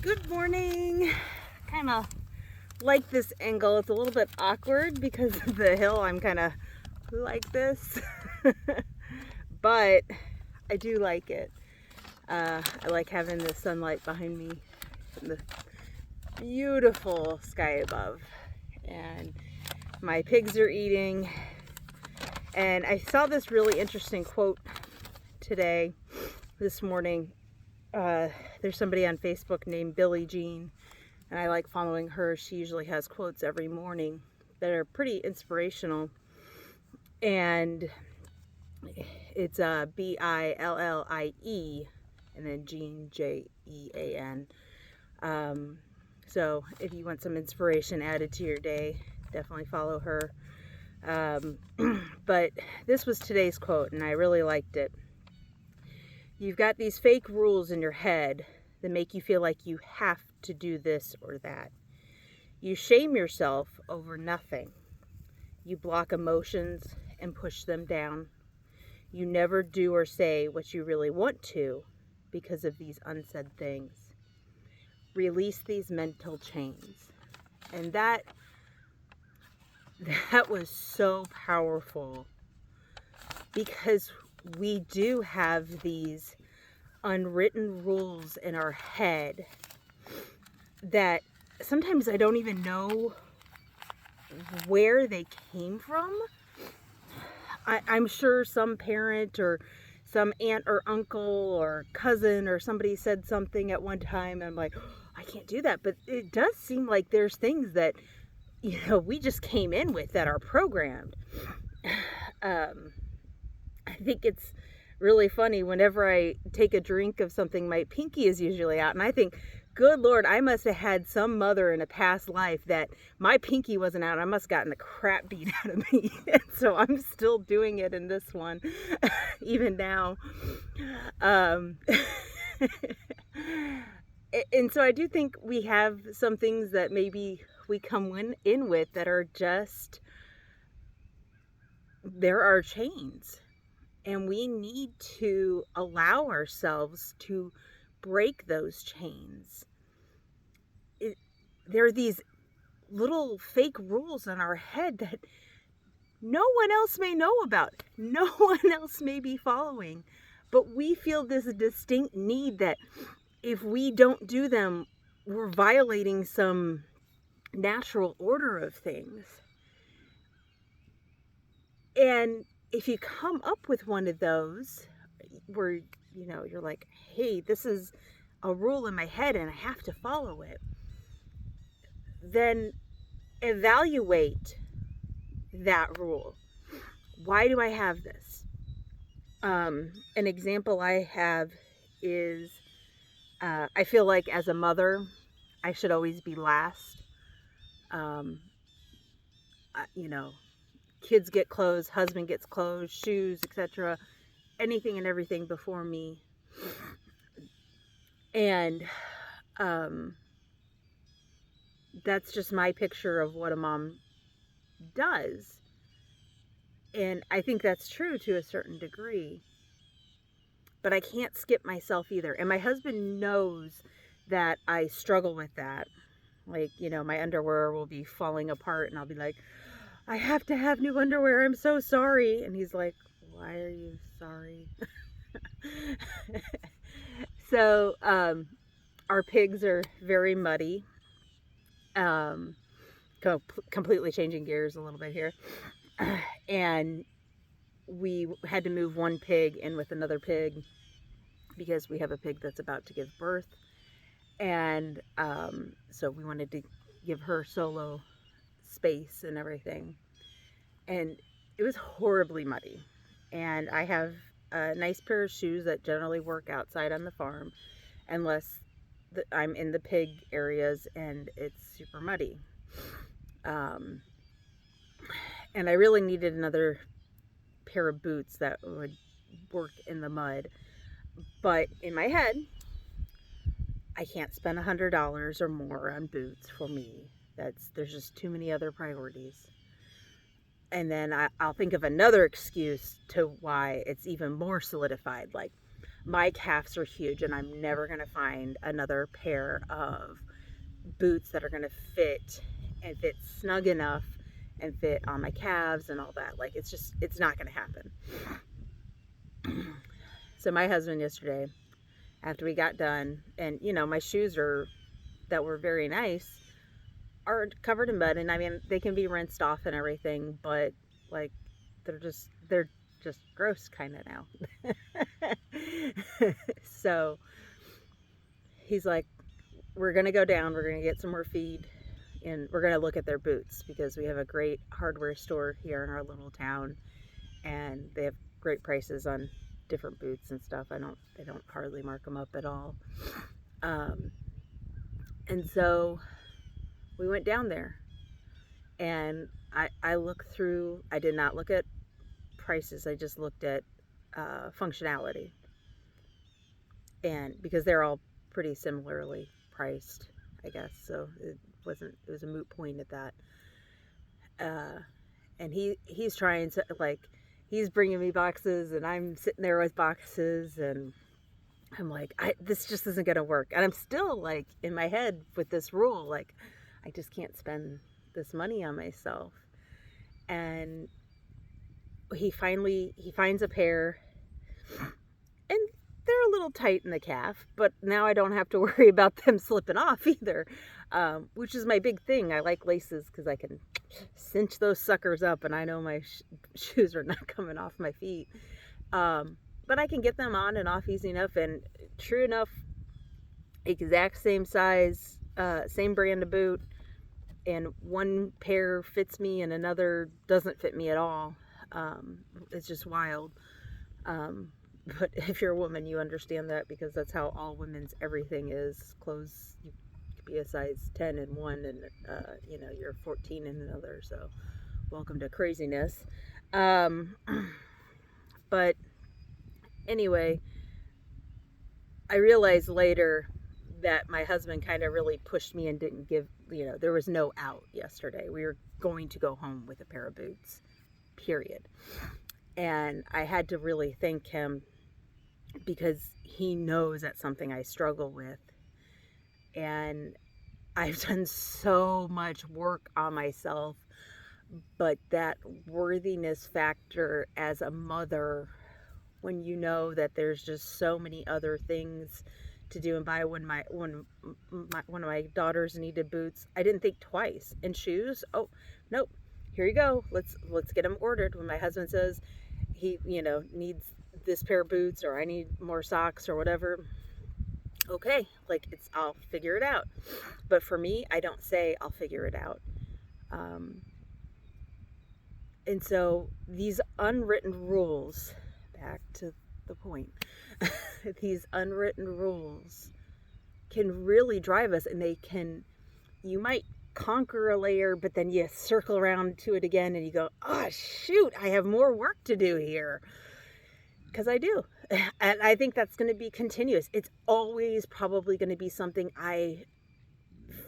Good morning. Kind of like this angle. It's a little bit awkward because of the hill. I'm kind of like this, but I do like it. I like having the sunlight behind me and the beautiful sky above. And my pigs are eating. And I saw this really interesting quote this morning. There's somebody on Facebook named Billie Jean, and I like following her. She usually has quotes every morning that are pretty inspirational, and it's Billie and then Jean, Jean. So if you want some inspiration added to your day, definitely follow her. But this was today's quote, and I really liked it. You've got these fake rules in your head that make you feel like you have to do this or that. You shame yourself over nothing. You block emotions and push them down. You never do or say what you really want to because of these unsaid things. Release these mental chains. And that was so powerful, because we do have these unwritten rules in our head that sometimes I don't even know where they came from. I'm sure some parent or some aunt or uncle or cousin or somebody said something at one time, and I'm like, oh, I can't do that. But it does seem like there's things that, we just came in with that are programmed. I think it's really funny whenever I take a drink of something, my pinky is usually out, and I think, good Lord, I must have had some mother in a past life that my pinky wasn't out. I must have gotten the crap beat out of me. And so I'm still doing it in this one, even now. And so I do think we have some things that maybe we come in with that are just, there are chains. And we need to allow ourselves to break those chains. There are these little fake rules in our head that no one else may know about. No one else may be following. But we feel this distinct need that if we don't do them, we're violating some natural order of things. And if you come up with one of those where, you're like, hey, this is a rule in my head and I have to follow it, then evaluate that rule. Why do I have this? An example I have is, I feel like as a mother, I should always be last. Kids get clothes, husband gets clothes, shoes, etc. Anything and everything before me. And that's just my picture of what a mom does. And I think that's true to a certain degree. But I can't skip myself either. And my husband knows that I struggle with that. Like, my underwear will be falling apart and I'll be like, I have to have new underwear. I'm so sorry. And he's like, why are you sorry? So, our pigs are very muddy. Completely changing gears a little bit here. And we had to move one pig in with another pig because we have a pig that's about to give birth. And so we wanted to give her solo space and everything. And it was horribly muddy. And I have a nice pair of shoes that generally work outside on the farm, unless I'm in the pig areas and it's super muddy. And I really needed another pair of boots that would work in the mud. But in my head, I can't spend $100 or more on boots for me. There's just too many other priorities. And then I'll think of another excuse to why it's even more solidified. Like, My calves are huge, and I'm never going to find another pair of boots that are going to fit and fit snug enough and fit on my calves and all that. Like, it's not going to happen. So my husband yesterday, after we got done, and my shoes that were very nice are covered in mud, and I mean they can be rinsed off and everything, but like they're just gross kind of now. So he's like, we're gonna go down, we're gonna get some more feed, and we're gonna look at their boots because we have a great hardware store here in our little town, and they have great prices on different boots and stuff. They don't hardly mark them up at all. Um, and so we went down there, and I looked through. I did not look at prices. I just looked at functionality, and because they're all pretty similarly priced, I guess. So it was a moot point at that. And he's trying to, like, he's bringing me boxes, and I'm sitting there with boxes, and I'm like, this just isn't gonna work. And I'm still like in my head with this rule, like, I just can't spend this money on myself. And he finds a pair, and they're a little tight in the calf, but now I don't have to worry about them slipping off either, which is my big thing. I like laces because I can cinch those suckers up, and I know my shoes are not coming off my feet. But I can get them on and off easy enough, and true enough, exact same size, same brand of boot, and one pair fits me and another doesn't fit me at all. It's just wild. But if you're a woman, you understand that, because that's how all women's everything is. Clothes, you could be a size 10 in one, and you're 14 in another. So welcome to craziness. But anyway, I realized later that my husband kind of really pushed me and didn't give, there was no out yesterday. We were going to go home with a pair of boots, period. And I had to really thank him, because he knows that's something I struggle with. And I've done so much work on myself, but that worthiness factor as a mother, when you know that there's just so many other things to do. And when one of my daughters needed boots, I didn't think twice. And shoes, oh nope, here you go, let's get them ordered. When my husband says he needs this pair of boots, or I need more socks or whatever, okay, like, I'll figure it out. But for me, I don't say I'll figure it out. And so these unwritten rules, back to the point, these unwritten rules can really drive us, and you might conquer a layer, but then you circle around to it again, and you go, oh shoot, I have more work to do here. Because I do. And I think that's going to be continuous. It's always probably going to be something I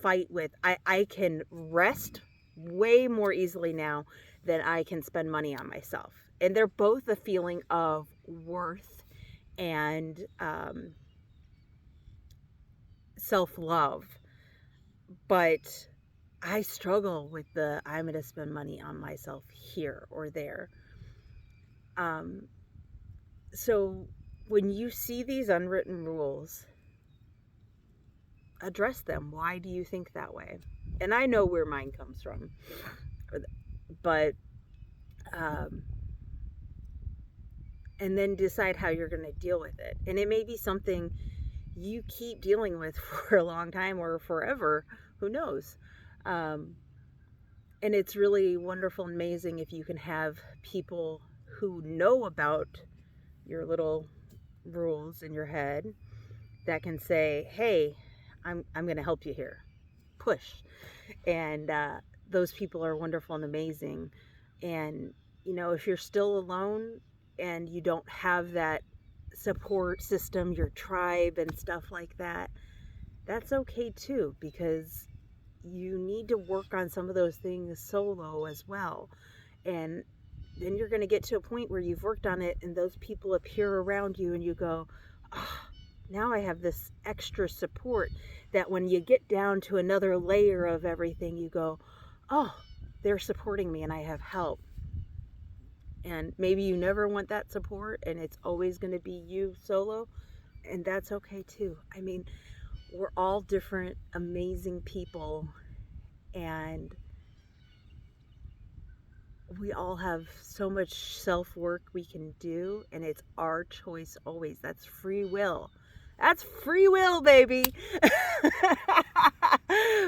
fight with. I can rest way more easily now than I can spend money on myself. And they're both a feeling of worth and self-love. But I struggle with I'm going to spend money on myself here or there. So when you see these unwritten rules, address them. Why do you think that way? And I know where mine comes from, but and then decide how you're going to deal with it. And it may be something you keep dealing with for a long time or forever. Who knows? And it's really wonderful and amazing if you can have people who know about your little rules in your head that can say, hey, I'm going to help you here. Push. And those people are wonderful and amazing. And, if you're still alone and you don't have that support system, your tribe and stuff like that, that's okay too, because you need to work on some of those things solo as well. And then you're going to get to a point where you've worked on it, and those people appear around you, and you go, now I have this extra support that when you get down to another layer of everything, you go, oh, they're supporting me and I have help. And maybe you never want that support and it's always going to be you solo, and that's okay too. I mean, we're all different, amazing people, and we all have so much self work we can do, and it's our choice always. That's free will. That's free will, baby.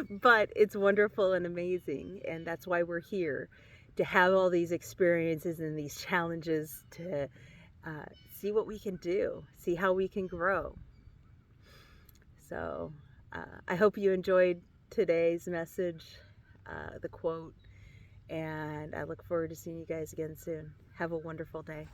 But it's wonderful and amazing, and that's why we're here, to have all these experiences and these challenges to see what we can do, see how we can grow. So I hope you enjoyed today's message, the quote, and I look forward to seeing you guys again soon. Have a wonderful day.